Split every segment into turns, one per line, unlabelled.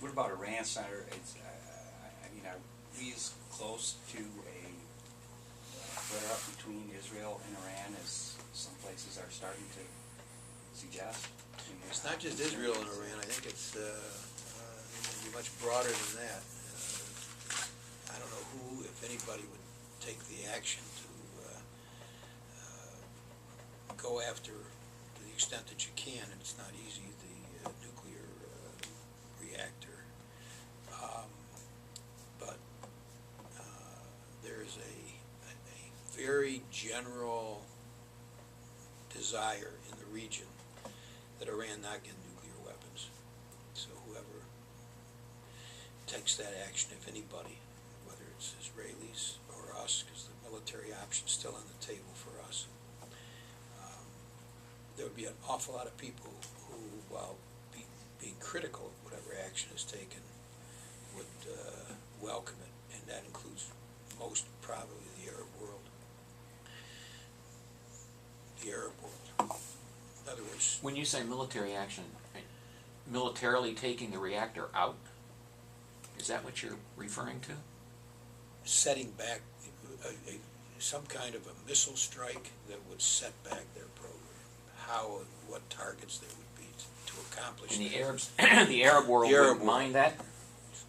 What about Iran, Senator? I mean, are we as close to a flare-up between Israel and Iran as some places are starting to suggest?
It's not just Israel and Iran. I think it's going to be much broader than that. I don't know who, if anybody, would take the action to go after, to the extent that you can, and it's not easy, the nuclear reactor. But there is a very general desire in the region that Iran not get nuclear weapons. So whoever takes that action, if anybody, whether it's Israelis or us, because the military option's still on the table for us, there would be an awful lot of people who, while being critical of whatever action is taken, would welcome it, and that includes most probably the Arab world. The Arab world. In other words,
when you say military action, militarily taking the reactor out, is that what you're referring to?
setting back some kind of a missile strike that would set back their program. How and what targets there would be to accomplish
And the
that.
Arabs, the Arab world wouldn't mind that?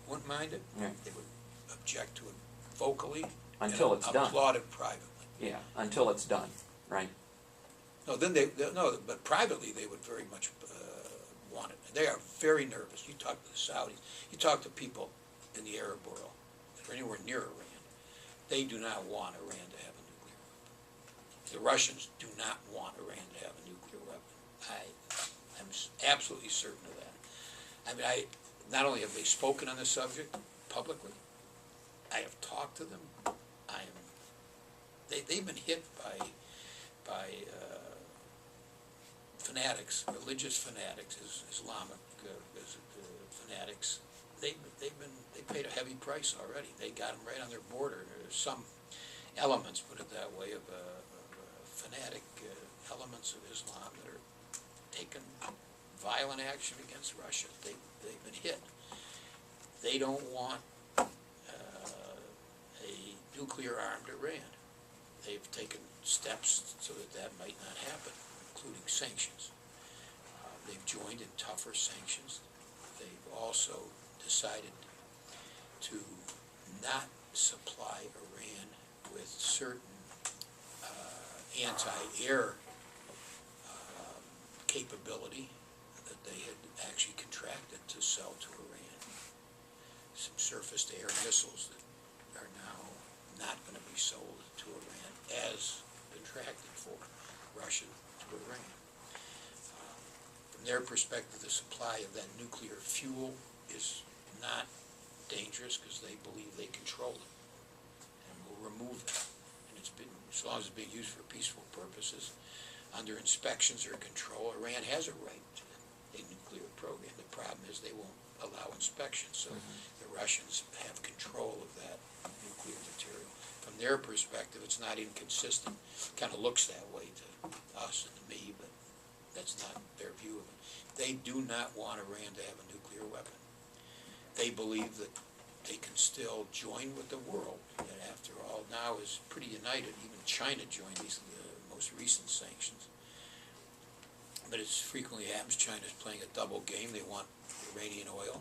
Wouldn't mind it.
Yeah.
They would object to it vocally.
Until
and
it's done.
applaud it privately.
Yeah, until it's done, right?
No, then but privately they would very much want it. They are very nervous. You talk to the Saudis, you talk to people in the Arab world that are anywhere near Iran. They do not want Iran to have a nuclear weapon. The Russians do not want Iran to have a nuclear weapon. I'm absolutely certain of that. I mean, not only have they spoken on the subject publicly, I have talked to them. They've been hit by fanatics, religious fanatics, Islamic fanatics. They paid a heavy price already. They got them right on their border. There's some elements, put it that way, of fanatic elements of Islam that are taking violent action against Russia. They've been hit. They don't want a nuclear-armed Iran. They've taken steps so that might not happen, including sanctions. They've joined in tougher sanctions. They've also decided to not supply Iran with certain anti-air capability that they had actually contracted to sell to Iran. Some surface-to-air missiles that are now not going to be sold to Iran as contracted for Russia to Iran. From their perspective, the supply of that nuclear fuel is not dangerous because they believe they control it and will remove it. And it's been, as long as it's being used for peaceful purposes, under inspections or control, Iran has a right to a nuclear program. The problem is they won't allow inspections, so the Russians have control of that nuclear material. From their perspective, it's not inconsistent. It kind of looks that way to us and to me, but that's not their view of it. They do not want Iran to have a nuclear weapon. They believe that they can still join with the world, that after all now is pretty united. Even China joined these most recent sanctions. But as frequently happens, China's playing a double game. They want Iranian oil,